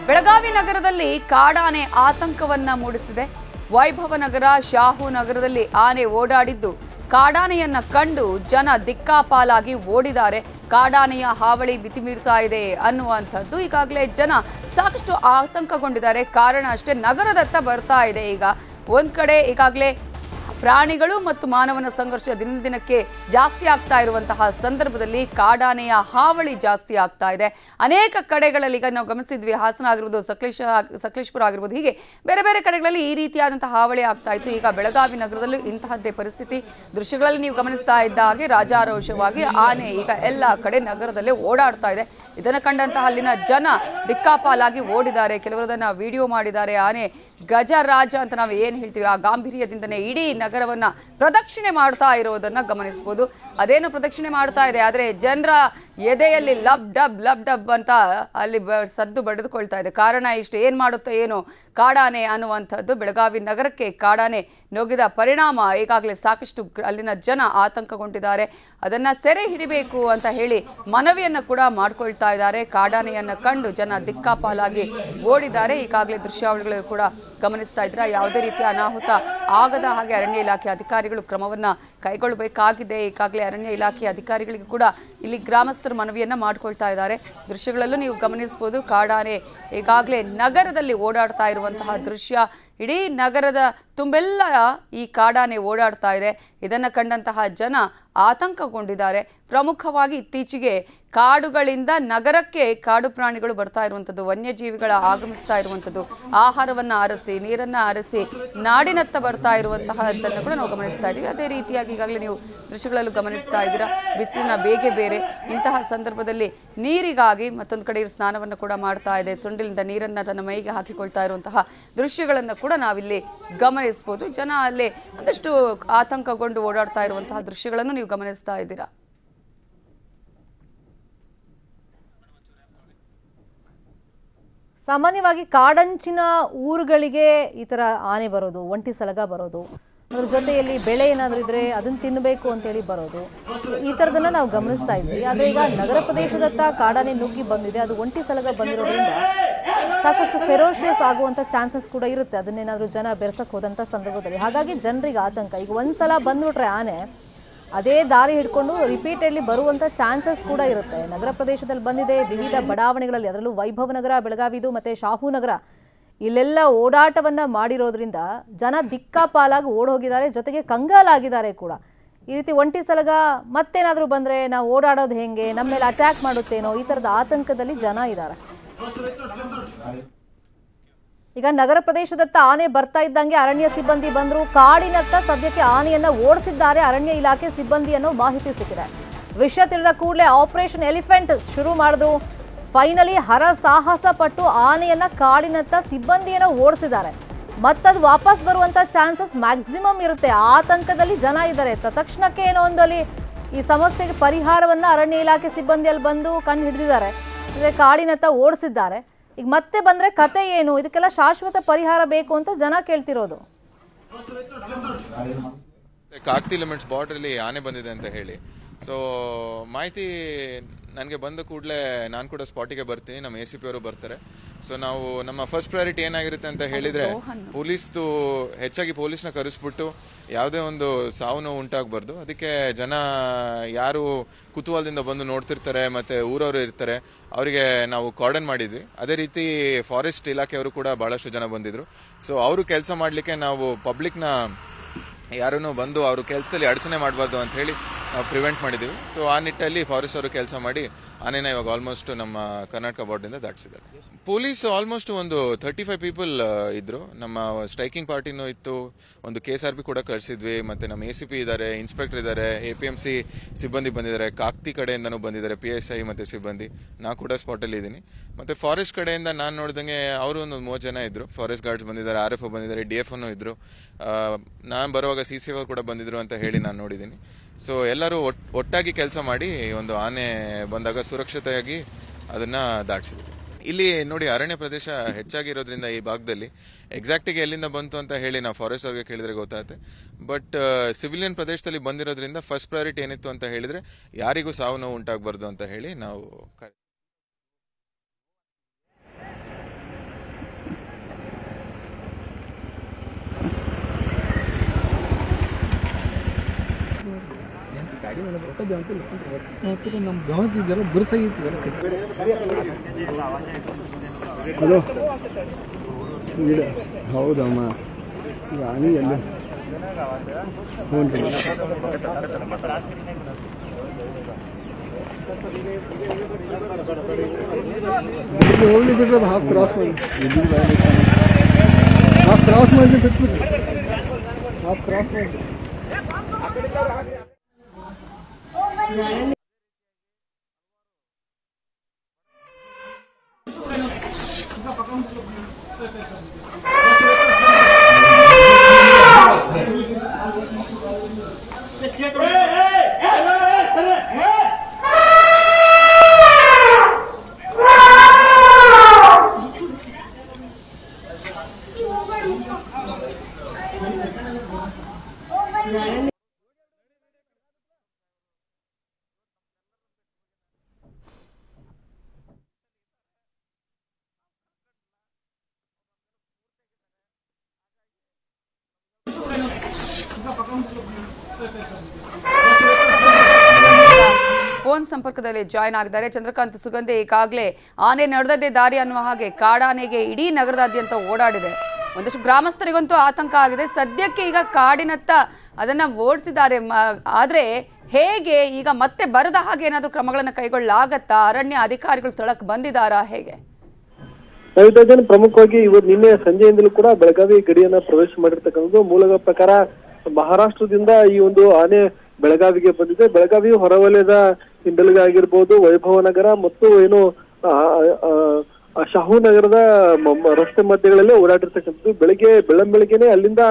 ಬೆಳಗಾವಿ ನಗರದಲ್ಲಿ ಕಾಡಾನೆ ಆತಂಕವನ್ನ ಮೂಡಿಸಿದೆ. ವೈಭವ ನಗರ, ಶಾಹು ನಗರದಲ್ಲಿ ಆನೆ ಓಡಾಡಿದ್ದು ಕಾಡಾನೆಯನ್ನ ಕಂಡು ಜನ ದಿಕ್ಕಾಪಾಲಾಗಿ ಓಡಿದ್ದಾರೆ. ಕಾಡಾನೆಯ ಹಾವಳಿ ಮಿತಿಮೀರ್ತಾ ಇದೆ ಅನ್ನುವಂಥದ್ದು ಈಗಾಗಲೇ ಜನ ಸಾಕಷ್ಟು ಆತಂಕಗೊಂಡಿದ್ದಾರೆ. ಕಾರಣ ಅಷ್ಟೇ, ನಗರದತ್ತ ಬರ್ತಾ ಇದೆ. ಈಗ ಒಂದ್ ಕಡೆ ಈಗಾಗಲೇ ಪ್ರಾಣಿಗಳು ಮತ್ತು ಮಾನವನ ಸಂಘರ್ಷ ದಿನದಿನಕ್ಕೆ ಜಾಸ್ತಿ ಆಗ್ತಾ ಇರುವಂತಹ ಸಂದರ್ಭದಲ್ಲಿ ಕಾಡಾನೆಯ ಹಾವಳಿ ಜಾಸ್ತಿ ಆಗ್ತಾ ಇದೆ. ಅನೇಕ ಕಡೆಗಳಲ್ಲಿ ಈಗ ನಾವು ಗಮನಿಸಿದ್ವಿ, ಹಾಸನ ಆಗಿರ್ಬೋದು, ಸಕಲೇಶಪುರ ಆಗಿರ್ಬೋದು, ಹೀಗೆ ಬೇರೆ ಬೇರೆ ಕಡೆಗಳಲ್ಲಿ ಈ ರೀತಿಯಾದಂತಹ ಹಾವಳಿ ಆಗ್ತಾ ಇತ್ತು. ಈಗ ಬೆಳಗಾವಿ ನಗರದಲ್ಲೂ ಇಂತಹದ್ದೇ ಪರಿಸ್ಥಿತಿ ದೃಶ್ಯಗಳಲ್ಲಿ ನೀವು ಗಮನಿಸ್ತಾ ಇದ್ದ ಹಾಗೆ ರಾಜಾರೋಷವಾಗಿ ಆನೆ ಈಗ ಎಲ್ಲ ಕಡೆ ನಗರದಲ್ಲೇ ಓಡಾಡ್ತಾ ಇದೆ. ಇದನ್ನು ಕಂಡಂತಹ ಅಲ್ಲಿನ ಜನ ದಿಕ್ಕಾಪಾಲಾಗಿ ಓಡಿದ್ದಾರೆ. ಕೆಲವರದನ್ನ ವಿಡಿಯೋ ಮಾಡಿದ್ದಾರೆ. ಆನೆ ಗಜರಾಜ ಅಂತ ನಾವು ಏನು ಹೇಳ್ತೀವಿ, ಆ ಗಾಂಭೀರ್ಯದಿಂದನೇ ಇಡೀ ನಗರವನ್ನ ಪ್ರದಕ್ಷಿಣೆ ಮಾಡ್ತಾ ಇರೋದನ್ನ ಗಮನಿಸಬಹುದು. ಅದೇನು ಪ್ರದಕ್ಷಿಣೆ ಮಾಡ್ತಾ ಇದೆ, ಆದರೆ ಜನರ ಎದೆಯಲ್ಲಿ ಲಬ್ ಡಬ್ ಅಂತ ಅಲ್ಲಿ ಸದ್ದು ಬಡಿದುಕೊಳ್ತಾ ಇದೆ. ಕಾರಣ ಇಷ್ಟು, ಏನು ಮಾಡುತ್ತೋ ಏನೋ ಕಾಡಾನೆ ಅನ್ನುವಂಥದ್ದು. ಬೆಳಗಾವಿ ನಗರಕ್ಕೆ ಕಾಡಾನೆ ನುಗ್ಗಿದ ಪರಿಣಾಮ ಈಗಾಗಲೇ ಸಾಕಷ್ಟು ಅಲ್ಲಿನ ಜನ ಆತಂಕಗೊಂಡಿದ್ದಾರೆ. ಅದನ್ನ ಸೆರೆ ಹಿಡಿಬೇಕು ಅಂತ ಹೇಳಿ ಮನವಿಯನ್ನು ಕೂಡ ಮಾಡ್ಕೊಳ್ತಾ ಇದ್ದಾರೆ. ಕಾಡಾನೆಯನ್ನು ಕಂಡು ಜನ ದಿಕ್ಕಾಪಾಲಾಗಿ ಓಡಿದ್ದಾರೆ. ಈಗಾಗಲೇ ದೃಶ್ಯಾವಳಿಗಳು ಕೂಡ ಗಮನಿಸ್ತಾ ಇದ್ರೆ ಯಾವುದೇ ರೀತಿಯ ಅನಾಹುತ ಆಗದ ಹಾಗೆ ಅರಣ್ಯ ಇಲಾಖೆ ಅಧಿಕಾರಿಗಳು ಕ್ರಮವನ್ನ ಕೈಗೊಳ್ಳಬೇಕಾಗಿದೆ. ಈಗಾಗಲೇ ಅರಣ್ಯ ಇಲಾಖೆ ಅಧಿಕಾರಿಗಳಿಗೆ ಕೂಡ ಇಲ್ಲಿ ಗ್ರಾಮಸ್ಥರು ಮನವಿಯನ್ನ ಮಾಡ್ಕೊಳ್ತಾ ಇದ್ದಾರೆ. ದೃಶ್ಯಗಳಲ್ಲೂ ನೀವು ಗಮನಿಸಬಹುದು, ಕಾಡಾನೆ ಈಗಾಗಲೇ ನಗರದಲ್ಲಿ ಓಡಾಡ್ತಾ ಇರುವಂತಹ ದೃಶ್ಯ. ಇಡೀ ನಗರದ ತುಂಬೆಲ್ಲ ಈ ಕಾಡಾನೆ ಓಡಾಡ್ತಾ ಇದೆ. ಇದನ್ನು ಕಂಡಂತಹ ಜನ ಆತಂಕಗೊಂಡಿದ್ದಾರೆ. ಪ್ರಮುಖವಾಗಿ ಇತ್ತೀಚೆಗೆ ಕಾಡುಗಳಿಂದ ನಗರಕ್ಕೆ ಕಾಡು ಪ್ರಾಣಿಗಳು ಬರ್ತಾ ಇರುವಂಥದ್ದು, ವನ್ಯಜೀವಿಗಳ ಆಗಮಿಸ್ತಾ ಇರುವಂಥದ್ದು, ಆಹಾರವನ್ನು ಅರಸಿ ನೀರನ್ನು ಅರಸಿ ನಾಡಿನತ್ತ ಬರ್ತಾ ಇರುವಂತಹದ್ದನ್ನು ಕೂಡ ನಾವು ಗಮನಿಸ್ತಾ ಇದ್ದೀವಿ. ಅದೇ ರೀತಿಯಾಗಿ ಈಗಾಗಲೇ ನೀವು ದೃಶ್ಯಗಳಲ್ಲೂ ಗಮನಿಸ್ತಾ ಇದ್ದೀರಾ. ಬಿಸಿಲಿನ ಬೇಗೆ ಬೇರೆ, ಇಂತಹ ಸಂದರ್ಭದಲ್ಲಿ ನೀರಿಗಾಗಿ ಮತ್ತೊಂದು ಕಡೆ ಸ್ನಾನವನ್ನು ಕೂಡ ಮಾಡ್ತಾ ಇದೆ. ಸೊಂಡಿಲಿಂದ ನೀರನ್ನು ತನ್ನ ಮೈಗೆ ಹಾಕಿಕೊಳ್ತಾ ಇರುವಂತಹ ದೃಶ್ಯಗಳನ್ನು ಕೂಡ ನಾವಿಲ್ಲಿ ಗಮನಿಸಬಹುದು. ಜನ ಅಲ್ಲಿ ಒಂದಷ್ಟು ಆತಂಕಗೊಂಡು ಓಡಾಡ್ತಾ ಇರುವಂತಹ ದೃಶ್ಯಗಳನ್ನು ನೀವು ಗಮನಿಸ್ತಾ ಇದ್ದೀರಾ. ಸಾಮಾನ್ಯವಾಗಿ ಕಾಡಂಚಿನ ಊರುಗಳಿಗೆ ಈ ಥರ ಆನೆ ಬರೋದು, ಒಂಟಿ ಸಲಗ ಬರೋದು, ಅದ್ರ ಜೊತೆಯಲ್ಲಿ ಬೆಳೆ ಏನಾದರೂ ಇದ್ರೆ ಅದನ್ನು ತಿನ್ನಬೇಕು ಅಂತೇಳಿ ಬರೋದು, ಈ ಥರದನ್ನ ನಾವು ಗಮನಿಸ್ತಾ ಇದ್ವಿ. ಆದರೆ ಈಗ ನಗರ ಪ್ರದೇಶದತ್ತ ಕಾಡಾನೆ ನುಗ್ಗಿ ಬಂದಿದೆ. ಅದು ಒಂಟಿ ಸಲಗ ಬಂದಿರೋದ್ರಿಂದ ಸಾಕಷ್ಟು ಫೆರೋಷಿಯಸ್ ಆಗುವಂಥ ಚಾನ್ಸಸ್ ಕೂಡ ಇರುತ್ತೆ, ಅದನ್ನೇನಾದರೂ ಜನ ಬೆರೆಸಕ್ಕೆ ಹೋದಂಥ ಸಂದರ್ಭದಲ್ಲಿ. ಹಾಗಾಗಿ ಜನರಿಗೆ ಆತಂಕ. ಈಗ ಒಂದ್ಸಲ ಬಂದ್ಬಿಟ್ರೆ ಆನೆ ಅದೇ ದಾರಿ ಹಿಡ್ಕೊಂಡು ರಿಪೀಟೆಡ್ಲಿ ಬರುವಂಥ ಚಾನ್ಸಸ್ ಕೂಡ ಇರುತ್ತೆ. ನಗರ ಪ್ರದೇಶದಲ್ಲಿ ಬಂದಿದೆ, ವಿವಿಧ ಬಡಾವಣೆಗಳಲ್ಲಿ, ಅದರಲ್ಲೂ ವೈಭವ ನಗರ, ಬೆಳಗಾವಿದು ಮತ್ತು ಶಾಹು ನಗರ, ಇಲ್ಲೆಲ್ಲ ಓಡಾಟವನ್ನು ಮಾಡಿರೋದ್ರಿಂದ ಜನ ದಿಕ್ಕಾಪಾಲಾಗಿ ಓಡೋಗಿದ್ದಾರೆ, ಜೊತೆಗೆ ಕಂಗಾಲಾಗಿದ್ದಾರೆ ಕೂಡ. ಈ ರೀತಿ ಒಂಟಿ ಸಲಗ ಮತ್ತೇನಾದರೂ ಬಂದರೆ ನಾವು ಓಡಾಡೋದು ಹೆಂಗೆ, ನಮ್ಮ ಮೇಲೆ ಅಟ್ಯಾಕ್ ಮಾಡುತ್ತೇನೋ, ಈ ಥರದ ಆತಂಕದಲ್ಲಿ ಜನ ಇದ್ದಾರೆ. ಈಗ ನಗರ ಪ್ರದೇಶದತ್ತ ಆನೆ ಬರ್ತಾ ಇದ್ದಂಗೆ ಅರಣ್ಯ ಸಿಬ್ಬಂದಿ ಬಂದರು. ಕಾಡಿನತ್ತ ಸದ್ಯಕ್ಕೆ ಆನೆಯನ್ನ ಓಡಿಸಿದ್ದಾರೆ ಅರಣ್ಯ ಇಲಾಖೆ ಸಿಬ್ಬಂದಿ ಅನ್ನೋ ಮಾಹಿತಿ ಸಿಕ್ಕಿದೆ. ವಿಷಯ ತಿಳಿದ ಕೂಡಲೇ ಆಪರೇಷನ್ ಎಲಿಫೆಂಟ್ ಶುರು ಮಾಡಿದ್ರು. ಫೈನಲಿ ಹರಸಾಹಸ ಪಟ್ಟು ಆನೆಯನ್ನ ಕಾಡಿನತ್ತ ಸಿಬ್ಬಂದಿಯನ್ನ ಓಡಿಸಿದ್ದಾರೆ. ಮತ್ತದು ವಾಪಸ್ ಬರುವಂತ ಚಾನ್ಸಸ್ ಮ್ಯಾಕ್ಸಿಮಮ್ ಇರುತ್ತೆ. ಆತಂಕದಲ್ಲಿ ಜನ ಇದ್ದಾರೆ. ತಕ್ಷಣಕ್ಕೆ ಏನೋ ಒಂದಲ್ಲಿ ಈ ಸಮಸ್ಯೆಗೆ ಪರಿಹಾರವನ್ನ ಅರಣ್ಯ ಇಲಾಖೆ ಸಿಬ್ಬಂದಿಯಲ್ಲಿ ಬಂದು ಕಂಡು ಹಿಡಿದಿದ್ದಾರೆ. ಕಾಡಿನತ್ತ ಓಡಿಸಿದ್ದಾರೆ. ಈಗ ಮತ್ತೆ ಬಂದ್ರೆ ಕತೆ ಏನು, ಇದಕ್ಕೆಲ್ಲ ಶಾಶ್ವತ ಪರಿಹಾರ ಬೇಕು ಅಂತ ಜನ ಕೇಳ್ತಿರೋದು. ಕಾಕ್ತಿ ಲಿಮಿಟ್ಸ್ ಬಾರ್ಡರ್ ಅಲ್ಲಿ ಆನೆ ಬಂದಿದೆ ಅಂತ ಹೇಳಿ ಸೊ ಮಾಹಿತಿ ನನಗೆ ಬಂದ ಕೂಡಲೇ ನಾನು ಕೂಡ ಸ್ಪಾಟಿಗೆ ಬರ್ತೀನಿ. ನಮ್ಮ ACP ಅವರು ಬರ್ತಾರೆ. ಸೊ ನಾವು ನಮ್ಮ ಫಸ್ಟ್ ಪ್ರಯಾರಿಟಿ ಏನಾಗಿರುತ್ತೆ ಅಂತ ಹೇಳಿದ್ರೆ, ಹೆಚ್ಚಾಗಿ ಪೊಲೀಸ್ನ ಕರೆಸ್ಬಿಟ್ಟು ಯಾವುದೇ ಒಂದು ಸಾವು ನೋವು ಉಂಟಾಗಬಾರ್ದು. ಅದಕ್ಕೆ ಜನ ಯಾರು ಕುತೂಹಲದಿಂದ ಬಂದು ನೋಡ್ತಿರ್ತಾರೆ ಮತ್ತೆ ಊರವರು ಇರ್ತಾರೆ, ಅವರಿಗೆ ನಾವು ಕಾರ್ಡನ್ ಮಾಡಿದ್ವಿ. ಅದೇ ರೀತಿ ಫಾರೆಸ್ಟ್ ಇಲಾಖೆಯವರು ಕೂಡ ಬಹಳಷ್ಟು ಜನ ಬಂದಿದ್ರು. ಸೊ ಅವರು ಕೆಲಸ ಮಾಡಲಿಕ್ಕೆ ನಾವು ಪಬ್ಲಿಕ್ನ ಯಾರನ್ನು ಬಂದು ಅವರು ಕೆಲಸದಲ್ಲಿ ಅಡಚಣೆ ಮಾಡಬಾರ್ದು ಅಂತ ಹೇಳಿ ನಾವು ಪ್ರಿವೆಂಟ್ ಮಾಡಿದ್ದೀವಿ. ಸೊ ಆ ನಿಟ್ಟಲ್ಲಿ ಫಾರೆಸ್ಟ್ ಅವರು ಕೆಲಸ ಮಾಡಿ ಆನೆನ ಇವಾಗ ಆಲ್ಮೋಸ್ಟ್ ನಮ್ಮ ಕರ್ನಾಟಕ ಬಾರ್ಡರಿಂದ ದಾಟಿಸಿದ್ದಾರೆ. ಪೊಲೀಸ್ ಆಲ್ಮೋಸ್ಟ್ ಒಂದು 35 ಪೀಪಲ್ ಇದ್ರು. ನಮ್ಮ ಸ್ಟ್ರೈಕಿಂಗ್ ಪಾರ್ಟಿನೂ ಇತ್ತು, ಒಂದು KSRP ಕೂಡ ಕಳಿಸಿದ್ವಿ, ಮತ್ತೆ ನಮ್ಮ ACP ಇದ್ದಾರೆ, ಇನ್ಸ್ಪೆಕ್ಟರ್ ಇದ್ದಾರೆ, APMC ಸಿಬ್ಬಂದಿ ಬಂದಿದ್ದಾರೆ, ಕಾಕ್ತಿ ಕಡೆಯಿಂದನೂ ಬಂದಿದ್ದಾರೆ, PSI ಮತ್ತೆ ಸಿಬ್ಬಂದಿ. ನಾ ಕೂಡ ಸ್ಪಾಟ್ ಅಲ್ಲಿ ಇದ್ದೀನಿ. ಮತ್ತೆ ಫಾರೆಸ್ಟ್ ಕಡೆಯಿಂದ ನಾನು ನೋಡಿದಂಗೆ ಅವರು ಒಂದು 30 ಜನ ಇದ್ರು. ಫಾರೆಸ್ಟ್ ಗಾರ್ಡ್ಸ್ ಬಂದಿದ್ದಾರೆ, RFO ಬಂದಿದ್ದಾರೆ, DFO ಇದ್ರು. ನಾನು ಬರುವಾಗ CCF ಕೂಡ ಬಂದಿದ್ರು ಅಂತ ಹೇಳಿ ನಾನು ನೋಡಿದ್ದೀನಿ. ಸೊ ಎಲ್ಲರೂ ಒಟ್ಟಾಗಿ ಕೆಲಸ ಮಾಡಿ ಒಂದು ಆನೆ ಬಂದಾಗ ಸುರಕ್ಷತೆಯಾಗಿ ಅದನ್ನ ದಾಟಿಸಿದ್ರು. ಇಲ್ಲಿ ನೋಡಿ, ಅರಣ್ಯ ಪ್ರದೇಶ ಹೆಚ್ಚಾಗಿರೋದ್ರಿಂದ ಈ ಭಾಗದಲ್ಲಿ ಎಕ್ಸಾಕ್ಟಿಗೆ ಎಲ್ಲಿಂದ ಬಂತು ಅಂತ ಹೇಳಿ ನಾವು ಫಾರೆಸ್ಟ್ ಅವ್ರಿಗೆ ಕೇಳಿದ್ರೆ ಗೊತ್ತಾಗುತ್ತೆ. ಬಟ್ ಸಿವಿಲಿಯನ್ ಪ್ರದೇಶದಲ್ಲಿ ಬಂದಿರೋದ್ರಿಂದ ಫಸ್ಟ್ ಪ್ರಯಾರಿಟಿ ಏನಿತ್ತು ಅಂತ ಹೇಳಿದ್ರೆ ಯಾರಿಗೂ ಸಾವು ನೋವು ಉಂಟಾಗಬಾರ್ದು ಅಂತ ಹೇಳಿ ನಾವು ನಮ್ಮ ಗಮನದಿದ್ದೆಲ್ಲ ಬಿರುಸಾಗಿತ್ತು ಹೌದಮ್ಮ ರಾಣಿ ಎಲ್ಲ ಹೋಗ್ಲಿ ಬಿಡ್ರಿ ಹಾಫ್ ಕ್ರಾಸ್ ಮಾಡಿ ಹಾಫ್ ಕ್ರಾಸ್ ಮಾಡಿ ಬಿಟ್ಬಿಡ್ರಿ ಹಾಫ್ ಕ್ರಾಸ್ ಮಾಡಿ ಫೋನ್ ಸಂಪರ್ಕದಲ್ಲಿ ಜಾಯ್ನ್ ಆಗಿದ್ದಾರೆ ಚಂದ್ರಕಾಂತ್ ಸುಗಂಧಿ. ಈಗಾಗಲೇ ಆನೆ ನಡೆದದ್ದೇ ದಾರಿ ಅನ್ನುವ ಹಾಗೆ ಕಾಡಾನೆಗೆ ಇಡೀ ನಗರದಾದ್ಯಂತ ಓಡಾಡಿದೆ. ಒಂದಷ್ಟು ಗ್ರಾಮಸ್ಥರಿಗಂತೂ ಆತಂಕ ಆಗಿದೆ. ಸದ್ಯಕ್ಕೆ ಈಗ ಕಾಡಿನತ್ತ ಅದನ್ನ ಓಡಿಸಿದ್ದಾರೆ. ಆದ್ರೆ ಹೇಗೆ ಈಗ ಮತ್ತೆ ಬರದ ಹಾಗೆ ಏನಾದರೂ ಕ್ರಮಗಳನ್ನು ಕೈಗೊಳ್ಳಲಾಗತ್ತಾ? ಅರಣ್ಯ ಅಧಿಕಾರಿಗಳು ಸ್ಥಳಕ್ಕೆ ಬಂದಿದ್ದಾರಾ? ಹೇಗೆ ಪ್ರಮುಖವಾಗಿ ಇವತ್ತು ನಿನ್ನೆ ಸಂಜೆಯಿಂದಲೂ ಕೂಡ ಬೆಳಗಾವಿ ಗಡಿಯನ್ನ ಪ್ರವೇಶ ಮಾಡಿರ್ತಕ್ಕಂಥದ್ದು. ಮೂಲಗಳ ಪ್ರಕಾರ ಮಹಾರಾಷ್ಟ್ರದಿಂದ ಈ ಒಂದು ಆನೆ ಬೆಳಗಾವಿಗೆ ಬಂದಿದೆ. ಬೆಳಗಾವಿ ಹೊರವಲಯದ ಹಿಂಡಲ್ಗ ಆಗಿರ್ಬೋದು, ವೈಭವ ನಗರ ಮತ್ತು ಏನು ಶಾಹು ನಗರದ ರಸ್ತೆ ಮಧ್ಯಗಳಲ್ಲೇ ಓಡಾಡಿರ್ತಕ್ಕಂಥದ್ದು. ಬೆಳಗ್ಗೆನೆ ಅಲ್ಲಿಂದ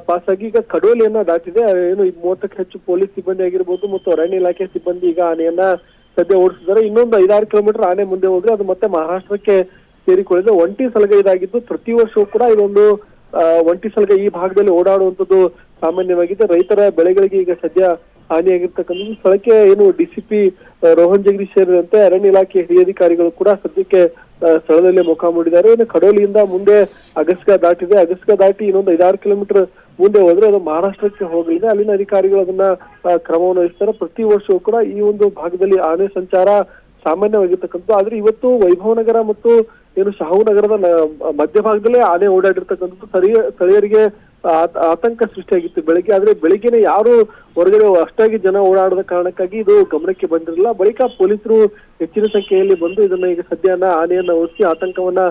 ಪಾಸ್ ಆಗಿ ಈಗ ಕಡೋಲಿಯನ್ನ ದಾಟಿದೆ. ಏನು 30ಕ್ಕೂ ಹೆಚ್ಚು ಪೊಲೀಸ್ ಸಿಬ್ಬಂದಿ ಆಗಿರ್ಬೋದು ಮತ್ತು ಅರಣ್ಯ ಇಲಾಖೆ ಸಿಬ್ಬಂದಿ ಈಗ ಆನೆಯನ್ನ ಸದ್ಯ ಓಡಿಸಿದ್ದಾರೆ. ಇನ್ನೊಂದು 5-6 ಕಿಲೋಮೀಟರ್ ಆನೆ ಮುಂದೆ ಹೋದ್ರೆ ಅದು ಮತ್ತೆ ಮಹಾರಾಷ್ಟ್ರಕ್ಕೆ ಸೇರಿಕೊಳ್ಳಿದೆ. ಒಂಟಿ ಸಲಗ ಇದಾಗಿದ್ದು ಪ್ರತಿ ವರ್ಷವೂ ಕೂಡ ಇದೊಂದು ಒಂಟಿ ಸಲಗ ಈ ಭಾಗದಲ್ಲಿ ಓಡಾಡುವಂಥದ್ದು ಸಾಮಾನ್ಯವಾಗಿದೆ. ರೈತರ ಬೆಳೆಗಳಿಗೆ ಈಗ ಸದ್ಯ ಹಾನಿಯಾಗಿರ್ತಕ್ಕಂಥದ್ದು. ಸ್ಥಳಕ್ಕೆ ಏನು ಡಿಸಿಪಿ ರೋಹನ್ ಜಗದೀಶ್ ಸೇರಿದಂತೆ ಅರಣ್ಯ ಇಲಾಖೆ ಹಿರಿಯ ಅಧಿಕಾರಿಗಳು ಕೂಡ ಸದ್ಯಕ್ಕೆ ಸ್ಥಳದಲ್ಲೇ ಮುಖ ಮೂಡಿದ್ದಾರೆ. ಇನ್ನು ಕಡೋಲಿಯಿಂದ ಮುಂದೆ ಅಗಸ್ಕ ದಾಟಿದೆ. ಅಗಸ್ಕ ದಾಟಿ ಇನ್ನೊಂದು 5-6 ಕಿಲೋಮೀಟರ್ ಮುಂದೆ ಹೋದ್ರೆ ಅದು ಮಹಾರಾಷ್ಟ್ರಕ್ಕೆ ಹೋಗಲಿದೆ. ಅಲ್ಲಿನ ಅಧಿಕಾರಿಗಳು ಅದನ್ನ ಕ್ರಮವನ್ನು ವಹಿಸ್ತಾರೆ. ಪ್ರತಿ ವರ್ಷವೂ ಕೂಡ ಈ ಒಂದು ಭಾಗದಲ್ಲಿ ಆನೆ ಸಂಚಾರ ಸಾಮಾನ್ಯವಾಗಿರ್ತಕ್ಕಂಥದ್ದು. ಆದ್ರೆ ಇವತ್ತು ವೈಭವ ನಗರ ಮತ್ತು ಏನು ಶಾಹು ನಗರದ ಮಧ್ಯಭಾಗದಲ್ಲೇ ಆನೆ ಓಡಾಡಿರ್ತಕ್ಕಂಥದ್ದು ಸ್ಥಳೀಯರಿಗೆ ಆತಂಕ ಸೃಷ್ಟಿಯಾಗಿತ್ತು ಬೆಳಗ್ಗೆ. ಆದ್ರೆ ಬೆಳಿಗ್ಗೆನೆ ಯಾರು ಹೊರಗಡೆ ಅಷ್ಟಾಗಿ ಜನ ಓಡಾಡದ ಕಾರಣಕ್ಕಾಗಿ ಇದು ಗಮನಕ್ಕೆ ಬಂದಿರಲಿಲ್ಲ. ಬಳಿಕ ಪೊಲೀಸರು ಹೆಚ್ಚಿನ ಸಂಖ್ಯೆಯಲ್ಲಿ ಬಂದು ಇದನ್ನ ಈಗ ಸದ್ಯನ ಆನೆಯನ್ನ ಓಡಿಸಿ ಆತಂಕವನ್ನ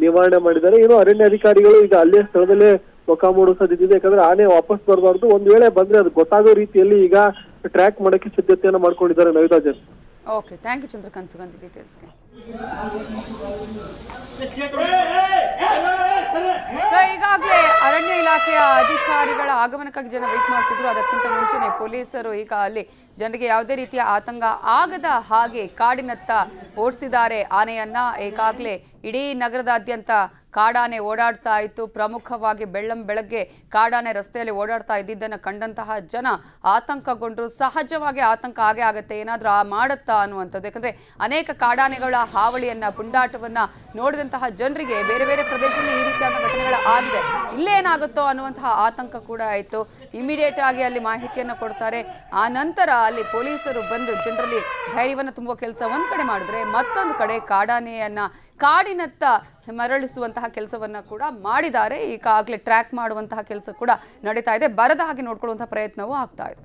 ನಿವಾರಣೆ ಮಾಡಿದ್ದಾರೆ. ಏನು ಅರಣ್ಯ ಅಧಿಕಾರಿಗಳು ಈಗ ಅಲ್ಲೇ ಸ್ಥಳದಲ್ಲೇ ಮುಖ ಮೂಡುವ ಸಾಧ್ಯತೆ ಇದೆ. ಯಾಕಂದ್ರೆ ಆನೆ ವಾಪಸ್ ಬರಬಾರ್ದು, ಒಂದ್ ವೇಳೆ ಬಂದ್ರೆ ಅದು ಗೊತ್ತಾಗೋ ರೀತಿಯಲ್ಲಿ ಈಗ ಟ್ರ್ಯಾಕ್ ಮಾಡಕ್ಕೆ ಸಿದ್ಧತೆಯನ್ನ ಮಾಡ್ಕೊಂಡಿದ್ದಾರೆ Navirajan. Okay, thank you Chandrakant Sugandhi ಡೀಟೇಲ್ಸ್ಗೆ. ಸೊ ಈಗಾಗಲೇ ಅರಣ್ಯ ಇಲಾಖೆಯ ಅಧಿಕಾರಿಗಳ ಆಗಮನಕ್ಕಾಗಿ ಜನ ವೇಟ್ ಮಾಡ್ತಿದ್ರು. ಅದಕ್ಕಿಂತ ಮುಂಚೆನೆ ಪೊಲೀಸರು ಈಗ ಅಲ್ಲಿ ಜನರಿಗೆ ಯಾವುದೇ ರೀತಿಯ ಆತಂಕ ಆಗದ ಹಾಗೆ ಕಾಡಿನತ್ತ ಓಡಿಸಿದ್ದಾರೆ ಆನೆಯನ್ನ. ಈಗಾಗಲೇ ಇಡೀ ನಗರದಾದ್ಯಂತ ಕಾಡಾನೆ ಓಡಾಡ್ತಾ ಇತ್ತು. ಪ್ರಮುಖವಾಗಿ ಬೆಳಗ್ಗೆ ಕಾಡಾನೆ ರಸ್ತೆಯಲ್ಲಿ ಓಡಾಡ್ತಾ ಇದ್ದಿದ್ದನ್ನು ಕಂಡಂತಹ ಜನ ಆತಂಕಗೊಂಡ್ರು. ಸಹಜವಾಗಿ ಆತಂಕ ಆಗೇ ಆಗುತ್ತೆ, ಏನಾದರೂ ಮಾಡುತ್ತಾ ಅನ್ನುವಂಥದ್ದು. ಯಾಕಂದರೆ ಅನೇಕ ಕಾಡಾನೆಗಳ ಹಾವಳಿಯನ್ನು ಪುಂಡಾಟವನ್ನು ನೋಡಿದಂತಹ ಜನರಿಗೆ ಬೇರೆ ಬೇರೆ ಪ್ರದೇಶದಲ್ಲಿ ಈ ರೀತಿಯಾದ ಘಟನೆಗಳು ಆಗಿದೆ, ಇಲ್ಲೇನಾಗುತ್ತೋ ಅನ್ನುವಂತಹ ಆತಂಕ ಕೂಡ ಆಯಿತು. ಇಮಿಡಿಯೇಟ್ ಆಗಿ ಅಲ್ಲಿ ಮಾಹಿತಿಯನ್ನು ಕೊಡ್ತಾರೆ. ಆ ನಂತರ ಅಲ್ಲಿ ಪೊಲೀಸರು ಬಂದು ಜನರಲ್ಲಿ ಧೈರ್ಯವನ್ನು ತುಂಬುವ ಕೆಲಸ ಒಂದು ಕಡೆ ಮಾಡಿದ್ರೆ, ಮತ್ತೊಂದು ಕಡೆ ಕಾಡಾನೆಯನ್ನು ಕಾಡಿನತ್ತ ಮರಳಿಸುವಂತಹ ಕೆಲಸವನ್ನ ಕೂಡ ಮಾಡಿದ್ದಾರೆ. ಈಗಾಗಲೇ ಟ್ರ್ಯಾಕ್ ಮಾಡುವಂತಹ ಕೆಲಸ ಕೂಡ ನಡೀತಾ ಇದೆ. ಬರದ ಹಾಗೆ ನೋಡ್ಕೊಳ್ಳುವಂತಹ ಪ್ರಯತ್ನವೂ ಆಗ್ತಾ ಇದೆ.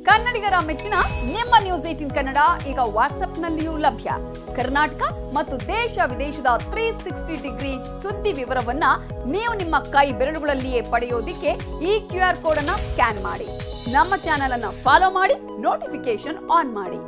ಕನ್ನಡಿಗರ ಮೆಚ್ಚಿನ ನಿಮ್ಮ ನ್ಯೂಸ್ 18 ಕನ್ನಡ ಈಗ ವಾಟ್ಸ್ಆಪ್ನಲ್ಲಿಯೂ ಲಭ್ಯ. ಕರ್ನಾಟಕ ಮತ್ತು ದೇಶ ವಿದೇಶದ 360 ಡಿಗ್ರಿ ಸುದ್ದಿ ವಿವರವನ್ನ ನೀವು ನಿಮ್ಮ ಕೈ ಬೆರಳುಗಳಲ್ಲಿಯೇ ಪಡೆಯೋದಿಕ್ಕೆ ಈ QR ಕೋಡ್ ಅನ್ನ ಸ್ಕ್ಯಾನ್ ಮಾಡಿ. ನಮ್ಮ ಚಾನೆಲ್ ಅನ್ನ ಫಾಲೋ ಮಾಡಿ, ನೋಟಿಫಿಕೇಶನ್ ಆನ್ ಮಾಡಿ.